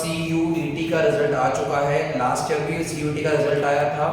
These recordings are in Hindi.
CUET का रिजल्ट आ चुका है। लास्ट ईयर भी CUET का रिजल्ट आया था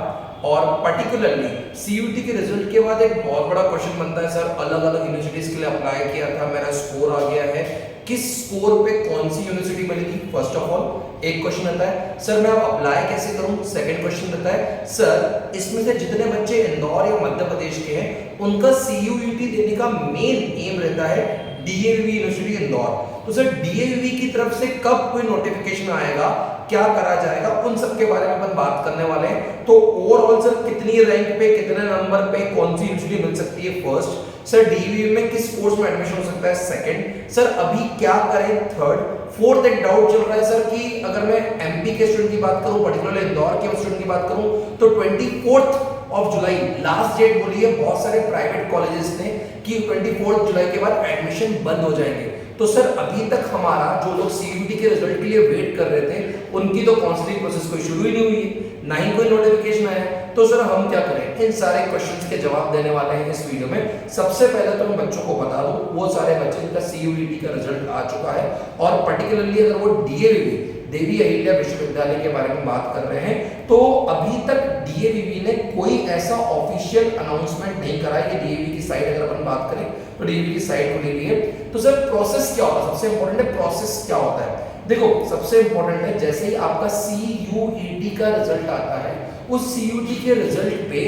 और पर्टिकुलरली CUET के रिजल्ट के बाद एक बहुत बड़ा क्वेश्चन बनता है, सर अलग अलग यूनिवर्सिटीज के लिए अप्लाई किया था, मेरा स्कोर आ गया है, किस स्कोर पे कौन सी यूनिवर्सिटी मिलेगी? फर्स्ट ऑफ ऑल एक क्वेश्चन रहता है, सर मैं अब अप्लाई कैसे करूं? सेकंड क्वेश्चन रहता है, सर इसमें से जितने बच्चे इंदौर या मध्य प्रदेश के हैं उनका CUET देने का मेन एम रहता है DAVV यूनिवर्सिटी इंदौर। तो सर DAVV की तरफ से कब कोई नोटिफिकेशन आएगा, क्या करा जाएगा, उन सब के बारे में अपन बात करने वाले हैं। तो ओवरऑल सर कितनी रैंक पे, कितने नंबर पे कौन सी यूनिवर्सिटी मिल सकती है? फर्स्ट सर DAVV में किस कोर्स में एडमिशन हो सकता है? सेकंड सर अभी क्या करें? थर्ड फोर्थ एक डाउट चल रहा है सर कि अगर मैं MP के स्टूडेंट की बात करूं, पर्टिकुलरली इंदौर के स्टूडेंट की बात करूं, तो 24 जुलाई लास्ट डेट बोली है बहुत सारे प्राइवेट कॉलेजेस ने कि 24 जुलाई के बाद एडमिशन बंद हो जाएंगे। तो सर अभी तक हमारा जो लोग CUET के रिजल्ट के लिए वेट कर रहे थे उनकी तो काउंसलिंग प्रोसेस कोई शुरू ही नहीं हुई है, ना ही कोई नोटिफिकेशन आया है। तो सर हम क्या करें? इन सारे क्वेश्चंस के जवाब देने वाले हैं इस वीडियो में। सबसे पहले तो मैं बच्चों को बता दूं, वो सारे बच्चे जिनका CUET का रिजल्ट आ चुका है और पर्टिकुलरली अगर वो DAVV देवी अहिल्या विश्वविद्यालय के बारे में बात कर रहे हैं, तो अभी तक DAVV ने कोई ऐसा ऑफिशियल अनाउंसमेंट नहीं करा है कि DAVV की साइट अगर अपन बात करें तो DAVV की साइट खुली हुई है। तो सर प्रोसेस क्या होता है? सबसे इंपॉर्टेंट है प्रोसेस क्या होता है। देखो सबसे इंपॉर्टेंट है, जैसे ही आपका CUET का रिजल्ट आता है, उस CUET के रिजल्ट पे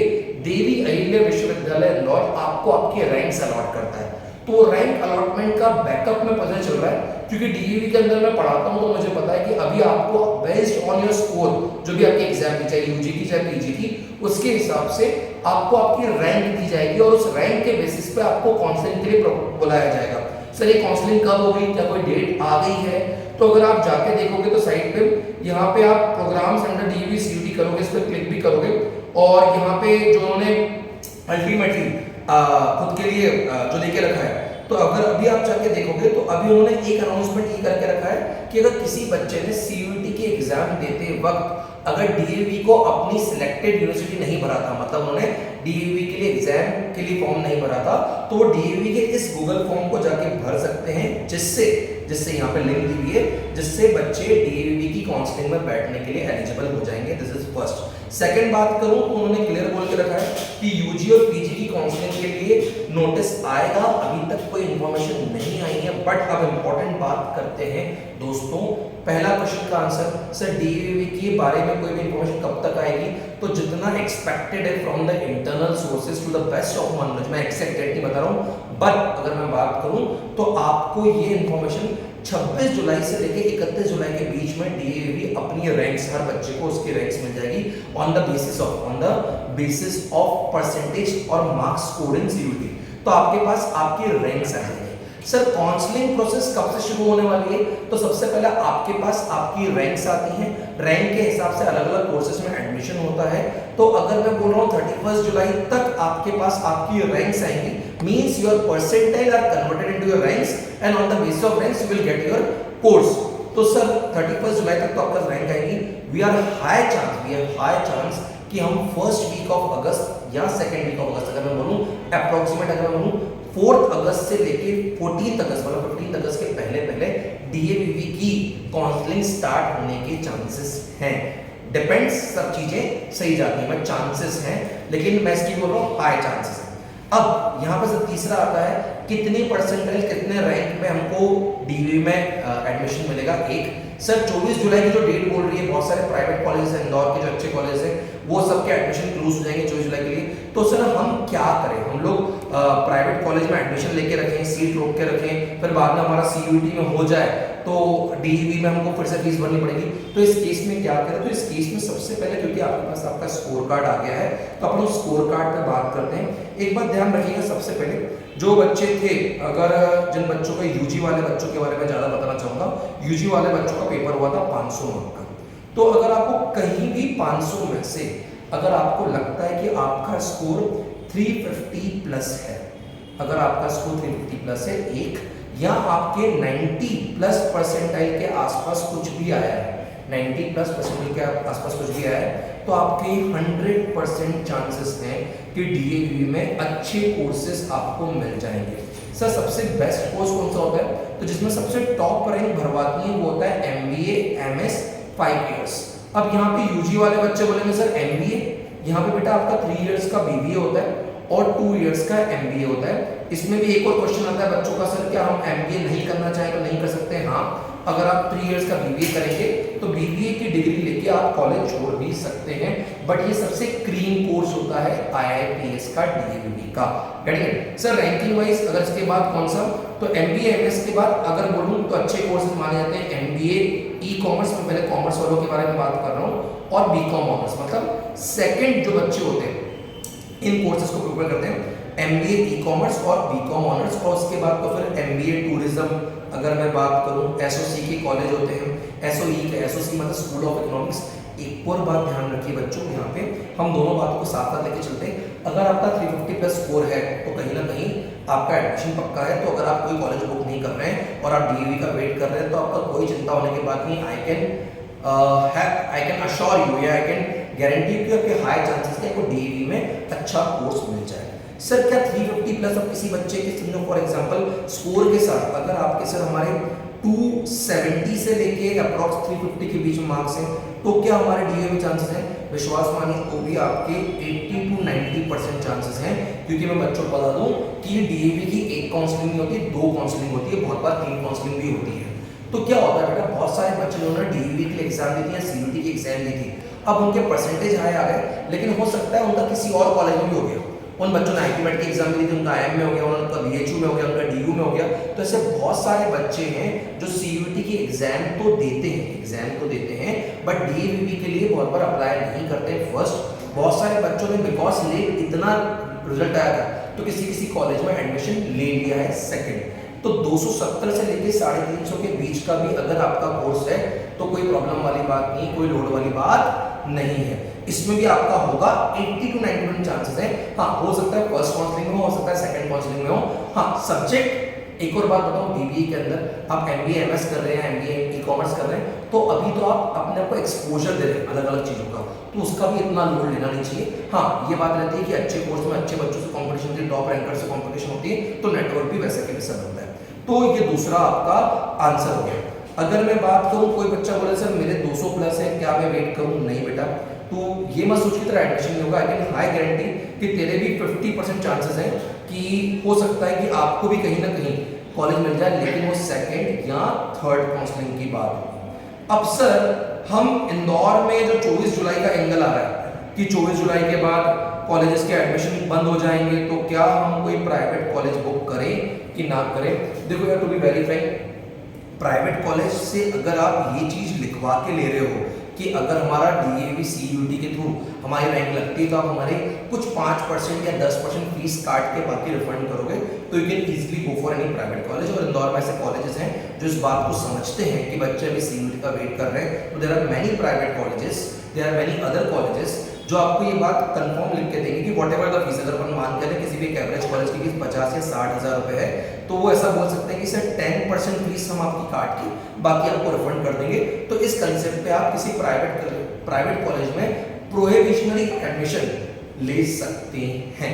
देवी अहिल्या विश्वविद्यालय इंदौर आपको आपके रैंक्स अलॉट करता है। तो रैंक अलॉटमेंट का बैकअप में पता चल रहा है, क्योंकि DAVV के अंदर मैं पढ़ाता हूं तो मुझे पता है कि अभी आपको बेस्ड ऑन योर स्कोर, जो भी आपकी एग्जाम की चाहे UG की चाहे PG की, उसके हिसाब से आपको आपकी रैंक दी जाएगी और उस रैंक के बेसिस पे आपको काउंसलिंग के लिए बुलाया जाएगा। सर ये काउंसलिंग कब होगी, क्या कोई डेट आ गई है? तो अगर आप जाके देखोगे तो साइट पे यहाँ पे आप प्रोग्राम्स अंडर DAVV CUET करोगे, इस पर क्लिक भी करोगे और यहाँ पे जो उन्होंने अल्टीमेटली खुद के लिए जो लेके रखा है, तो अगर अभी आप जाके देखोगे तो अभी उन्होंने एक अनाउंसमेंट ये करके रखा है कि अगर किसी बच्चे ने CUET की एग्जाम देते वक्त अगर DAVV को अपनी सिलेक्टेड यूनिवर्सिटी नहीं भरा था, मतलब उन्होंने DAVV के लिए एग्जाम के लिए फॉर्म नहीं भरा था, तो वो DAVV के इस गूगल फॉर्म को जाके भर सकते हैं, जिससे यहाँ पे लिंक दी हुई है, जिससे बच्चे DAVV की काउंसलिंग में बैठने के लिए एलिजिबल हो जाएंगे। This is first. सेकंड बात करूं तो उन्होंने क्लियर बोल के रखा है कि UG और PG की काउंसलिंग के लिए नोटिस आएगा, अभी तक कोई इंफॉर्मेशन नहीं आई है। बट अब इंपॉर्टेंट बात करते हैं दोस्तों, पहला क्वेश्चन का आंसर, सर DAVV के बारे में कोई भी इंफॉर्मेशन कब तक आएगी? तो जितना एक्सपेक्टेड है from the internal sources to the best of my knowledge, मैं एग्जैक्ट डेट नहीं बता रहा हूं, बट अगर मैं बात करूं तो आपको ये इंफॉर्मेशन 26 जुलाई से लेके 31 जुलाई के बीच में DAVV अपनी रैंक्स, हर बच्चे को उसकी रैंक्स मिल जाएगी on the basis of percentage और मार्क्स स्कोर्ड इन CUET। तो आपके पास आपकी रैंक्स आ जाएंगे। सर काउंसलिंग प्रोसेस कब से शुरू होने वाली है? तो सबसे पहले आपके पास आपकी रैंक्स आती हैं, रैंक के हिसाब से अलग अलग कोर्सेज में एडमिशन होता है। तो अगर मैं बोल रहा हूँ 31 जुलाई तक आपके पास आपकी रैंक्स आएंगी, means your percentile are converted into your ranks and on the basis of ranks you will get your course. तो सर 31 जुलाई तक तो आपका रैंक आएगी। वी आर हाई चांस कि हम फर्स्ट वीक ऑफ अगस्त या सेकंड वीक ऑफ अगस्त, अगर मैं बोलूं अप्रोक्सीमेट, अगर मैं बोलूं 4 अगस्त से लेके 14 अगस्त, मतलब 15 अगस्त के पहले DAVV की काउंसलिंग स्टार्ट होने के चांसेस हैं। डिपेंड्स, सब चीजें सही जाती हैं, चांसेस हैं, लेकिन मैं इसकी बोल रहा हूँ हाई चांसेस है। अब यहाँ पर तीसरा आता है, कितने परसेंटाइल, कितने रैंक में हमको DAVV में एडमिशन मिलेगा? एक सर 24 जुलाई की जो डेट बोल रही है, बहुत सारे प्राइवेट कॉलेज हैं इंदौर के जो अच्छे कॉलेज हैं, वो सबके एडमिशन क्लोज हो जाएंगे 24 जुलाई के लिए। तो सर हम क्या करें? हम लोग प्राइवेट कॉलेज में एडमिशन लेके रखें, सीट रोक के रखें, फिर बाद में हमारा CUET में हो जाए तो DAVV में हमको फिर से फीस भरनी पड़ेगी। तो इस केस में क्या करें? तो इस केस में सबसे पहले, क्योंकि आपके पास आपका स्कोर कार्ड आ गया है, तो अपन उस स्कोर कार्ड पर बात करते हैं। एक बात ध्यान रखिएगा, सबसे पहले जो बच्चे थे, अगर जिन बच्चों का UG वाले बच्चों के बारे में ज्यादा बताना चाहूंगा, UG वाले बच्चों का पेपर हुआ था 500 मार्क का। तो अगर आपको कहीं भी 500 में से अगर आपको लगता है कि आपका स्कोर 350 प्लस है, अगर आपका स्कोर 350 प्लस है एक, या आपके 90 प्लस परसेंटाइल के आसपास कुछ भी आया है, 90 प्लस परसेंटाइल के आसपास कुछ भी आया है, तो आपके 100% चांसेस हैं कि DAVV में अच्छे कोर्सेज आपको मिल जाएंगे। सर सबसे बेस्ट कोर्स कौन सा होता है? तो जिसमें सबसे टॉप रैंक भरवाती है वो होता है MBA MBA MS 5 इयर्स। अब यहाँ पे यूजी वाले बच्चे बोलेंगे सर MBA, यहाँ पे बेटा आपका 3 इयर्स का BBA होता है और 2 इयर्स का MBA होता है। इसमें भी एक और क्वेश्चन आता है बच्चों का, सर क्या हम MBA नहीं करना चाहें तो नहीं कर सकते हैं? हाँ, अगर आप 3 इयर्स का BBA करेंगे तो BBA की डिग्री लेके आप कॉलेज छोड़ भी सकते हैं, बट ये सबसे क्रीम कोर्स होता है IIPS का, DAVB का। सर रैंकिंग वाइज अगर इसके बाद कौन सा, तो MBA MS के बाद अगर बोलूं तो अच्छे कोर्सेज माने जाते हैं MBA ई-कॉमर्स, में पहले कॉमर्स वालों के बारे में बात कर रहा हूँ, और BCom ऑनर्स, मतलब सेकंड जो बच्चे होते हैं इन कोर्सेज को प्रिपेयर करते हैं MBA ई-कॉमर्स और BCom ऑनर्स, और उसके बाद तो फिर MBA टूरिज्म अगर मैं बात करूं, SOC के कॉलेज होते हैं, SOE के, SOC मतलब स्कूल ऑफ इकोनॉमिक्स। एक और बात ध्यान रखिए बच्चों, यहाँ पे हम दोनों बातों को साथ साथ लेके चलते हैं। अगर आपका 350 प्लस स्कोर है तो कहीं ना कहीं आपका एडमिशन पक्का है। तो अगर आप कोई कॉलेज बुक नहीं कर रहे हैं और आप DAV का वेट कर रहे हैं तो आपका कोई चिंता होने की बात नहीं। आई कैन अश्योर यू या आई कैन गारंटी यू कि आपके हाई चांसेस है आपको DAV में अच्छा कोर्स मिल जाए। सर क्या 350 प्लस अब किसी बच्चे के समझो फॉर एग्जांपल स्कोर के साथ अगर आपके सर हमारे 270 से लेके अप्रॉक्स 350 के बीच में मार्क्स हैं तो क्या हमारे DAV में चांसेस हैं? विश्वास मानिए तो भी आपके 80 to 90% चांसेस हैं, क्योंकि मैं बच्चों को बता दूं कि DAV की एक काउंसलिंग नहीं होती, 2 काउंसलिंग होती है, बहुत बार 3 काउंसलिंग भी होती है। तो क्या होता है बेटा, बहुत सारे बच्चे जिन्होंने DAV के लिए एग्जाम दी थी या CUT की एग्जाम दी थी, अब उनके परसेंटेज हाई आ गए, लेकिन हो सकता है उनका किसी और कॉलेज में भी हो गया। उन बच्चों ने IIT की एग्जाम दी थी, उनका IIM में हो गया, उनका BHU में हो गया, उनका DU में हो गया। तो ऐसे बहुत सारे बच्चे हैं जो CUT की एग्जाम तो देते हैं बट DAVB के लिए बहुत बार अप्लाई नहीं करते। फर्स्ट बहुत सारे बच्चों ने बिकॉज लेट इतना रिजल्ट आया था तो किसी कॉलेज में एडमिशन ले लिया है सेकंड। तो 270 से लेके 350 के बीच का भी अगर आपका कोर्स है तो कोई प्रॉब्लम वाली बात नहीं, कोई लोड वाली बात नहीं है। इसमें भी आपका होगा 80 to 90% चांसेस है। हाँ, हो सकता है फर्स्ट काउंसलिंग में हो सकता है सेकंड काउंसलिंग में हो। हाँ, सब्जेक्ट एक और बात बताऊं, BBA के अंदर आप MBA MS कर रहे हैं, MBA ई-कॉमर्स कर रहे हैं, तो अभी तो आप अपने आप को एक्सपोजर दे रहे हैं अलग अलग चीज़ों का, तो उसका भी इतना लोड लेना नहीं चाहिए। हाँ, ये बात रहती है कि अच्छे कोर्स में अच्छे बच्चों से कॉम्पिटिशन होती है, टॉप रैंकर से कॉम्पिटिशन होती है, तो नेटवर्क भी वैसे के वैसा बनता है। तो ये दूसरा आपका आंसर हो गया। अगर मैं बात करूं, कोई बच्चा बोले सर मेरे 200 प्लस है, क्या मैं वेट करूं? नहीं बेटा, तो ये मत सोच की तरह एडमिशन नहीं होगा। आई कैन हाई गारंटी कि तेरे भी 50% चांसेस हैं कि हो सकता है कि आपको भी कहीं ना कहीं कॉलेज मिल जाए, लेकिन वो सेकंड या थर्ड काउंसलिंग की बात होगी। अब सर हम इंदौर में जो 24 जुलाई का एंगल आ रहा है कि 24 जुलाई के बाद कॉलेजेस के एडमिशन बंद हो जाएंगे, तो क्या हम कोई प्राइवेट कॉलेज बुक करें कि ना करें? देखो यार, to be very frank, private college से अगर आप ये चीज लिखवा के ले रहे हो कि अगर हमारा DAV CUT के थ्रू हमारी रैंक लगती है तो आप हमारे कुछ 5% या 10% फीस काट के बाकी रिफंड करोगे, तो you can easily go for any private college. और इंदौर में ऐसे कॉलेजेस हैं जो इस बात को समझते हैं कि बच्चे अभी CUT का वेट कर रहे हैं, तो there are many private colleges, there are many other colleges जो आपको ये बात कंफर्म लिख के देंगे कि व्हाट एवर द फीस, अगर अपन मान करें किसी भी एक एवरेज कॉलेज की फीस 50 या 60 हज़ार रुपए है, तो वो ऐसा बोल सकते हैं कि सर 10% फीस हम आपकी काट के बाकी आपको रिफंड कर देंगे। तो इस कंसेप्ट पे आप किसी प्राइवेट कॉलेज में प्रोहिबिशनरी एडमिशन ले सकते हैं।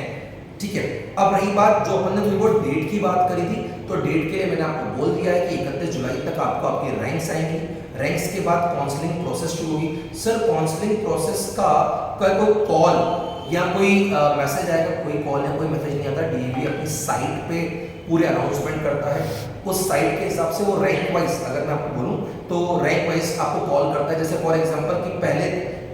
ठीक है, अब रही बात जो अपन ने थोड़ी बहुत डेट की बात करी थी, तो डेट के लिए मैंने आपको बोल दिया है कि 31 जुलाई तक आपको आपकी रैंक्स आएंगी। रैंक्स के बाद काउंसलिंग प्रोसेस शुरू होगी। सर काउंसलिंग प्रोसेस का कोई कॉल या कोई मैसेज आएगा? कोई कॉल या कोई मैसेज नहीं आता। DAV अपनी साइट पे पूरे अनाउंसमेंट करता है, उस साइट के हिसाब से वो रैंक वाइज, अगर मैं आपको बोलूं तो रैंक वाइज आपको कॉल करता है। जैसे फॉर एग्जांपल कि पहले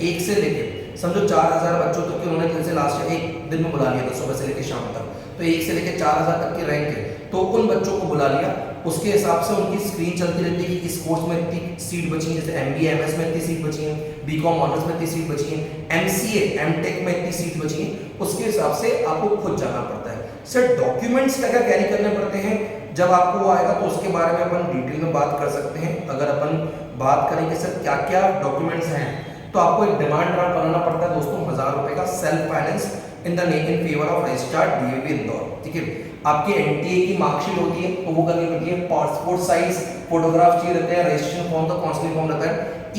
1 से लेके समझो 4000 बच्चों तक के उन्होंने जैसे लास्ट एक दिन में बुला लिया था, सुबह से लेकर शाम तक, तो 1 से लेकर 4000 तक की रैंक है, तो उन बच्चों को बुला लिया। उसके हिसाब से उनकी स्क्रीन चलती रहती है कि इस कोर्स में इतनी सीट बची है, जैसे MBA MS में इतनी सीट बची है, BCom ऑनर्स में इतनी सीट बची है, MCA MTech में इतनी सीट बची है, उसके हिसाब से आपको खुद जाना पड़ता है। सर डॉक्यूमेंट्स क्या क्या कैरी करने पड़ते हैं? जब आपको वो आएगा तो उसके बारे में अपन डिटेल में बात कर सकते हैं। अगर अपन बात करें कि सर क्या क्या डॉक्यूमेंट्स हैं, तो आपको एक डिमांड ड्राफ्ट बनाना पड़ता है दोस्तों, 1000 रुपए का, self finance in the name in favour of registered DAV Indore. ठीक है, आपकी NTA की मार्कशीट होती है तो वो करनी पड़ती है, पासपोर्ट साइज फोटोग्राफ चाहिए रहते हैं, रजिस्ट्रेशन फॉर्म का काउंसलिंग फॉर्म रहता है।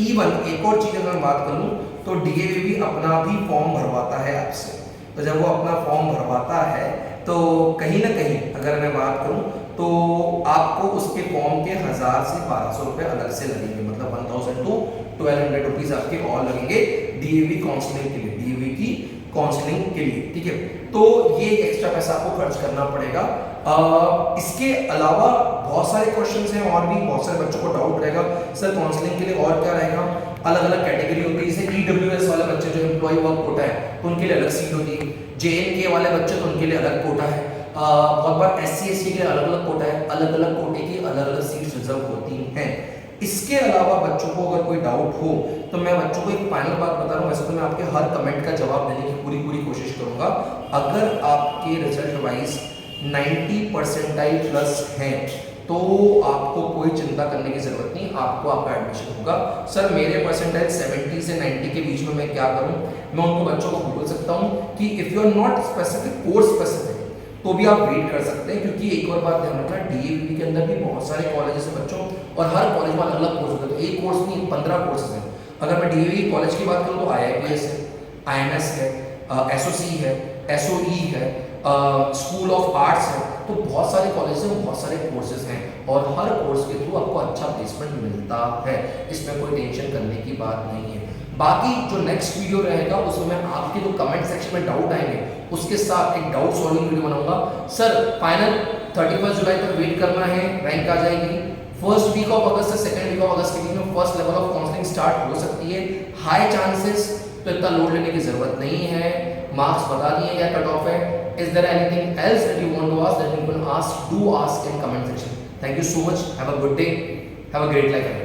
इवन एक और चीज अगर मैं बात करूं तो DAV भी अपना भी फॉर्म भरवाता है आपसे। तो जब वो अपना फॉर्म भरवाता है तो कहीं ना कहीं अगर मैं बात करूं तो आपको उसके फॉर्म के 1000 से 1200 रुपए अलग से लगेंगे, मतलब 1000 टू 1200 रुपीज आपके और लगेंगे डीएवी काउंसलिंग के लिए, डीएवी की काउंसलिंग के लिए, ठीक है। तो ये एक्स्ट्रा पैसा आपको खर्च करना पड़ेगा। इसके अलावा बहुत सारे क्वेश्चंस हैं और भी बहुत सारे बच्चों को डाउट रहेगा सर काउंसलिंग के लिए और क्या रहेगा। अलग अलग कैटेगरी होती है, जैसे ईडब्ल्यूएस वाले बच्चे जो एम्प्लॉय वर्क कोटा है तो उनके लिए अलग सीट होती है, जेएनके वाले बच्चे तो उनके लिए अलग कोटा है, बहुत बार एससी एसटी के लिए अलग अलग कोटा है, अलग अलग कोटे की अलग अलग सीट्स रिजर्व होती हैं। इसके अलावा बच्चों को अगर कोई डाउट हो तो मैं बच्चों को एक फाइनल बात बता रहा हूँ, वैसे तो मैं आपके हर कमेंट का जवाब देने की पूरी कोशिश करूंगा। अगर आपके रिजल्ट वाइज 90 परसेंटाइल प्लस हैं तो आपको कोई चिंता करने की जरूरत नहीं, आपको आपका एडमिशन होगा। सर मेरे परसेंटाइल 70 से 90 के बीच में मैं क्या करूं, मैं उनको बच्चों को बोल सकता हूं कि if you are not specific course specific तो भी आप वेट कर सकते हैं, क्योंकि एक और बात ध्यान रखना डीएवी के अंदर भी बहुत सारे कॉलेजेस हैं बच्चों, और हर कॉलेज में अलग अलग कोर्स होते हैं, तो एक कोर्स नहीं 15 कोर्सेज हैं। अगर मैं डीएवी कॉलेज की बात करूँ तो IIPS है, IMS है, SOC है, SOE है, स्कूल ऑफ आर्ट्स है, तो बहुत सारे कॉलेज हैं, बहुत सारे कोर्सेज हैं और हर कोर्स के थ्रू आपको अच्छा प्लेसमेंट मिलता है, इसमें कोई टेंशन करने की बात नहीं है। बाकी जो नेक्स्ट वीडियो रहेगा उसमें मैं आपके जो कमेंट सेक्शन में डाउट आएंगे उसके साथ एक डाउट सॉल्विंग वीडियो बनाऊंगा। सर फाइनल 31 जुलाई तक वेट करना है, रैंक आ जाएगी, फर्स्ट वीक ऑफ अगस्त से सेकंड वीक ऑफ अगस्त के बीच में first level of counselling start हो सकती है, हाई चांसेस, तो इतना लोड लेने की जरूरत नहीं है। मार्क्स बता दिए क्या कट ऑफ है। Is there anything else that you want to ask, that you can ask, do ask in comment section. Thank you so much. Have a good day. Have a great life.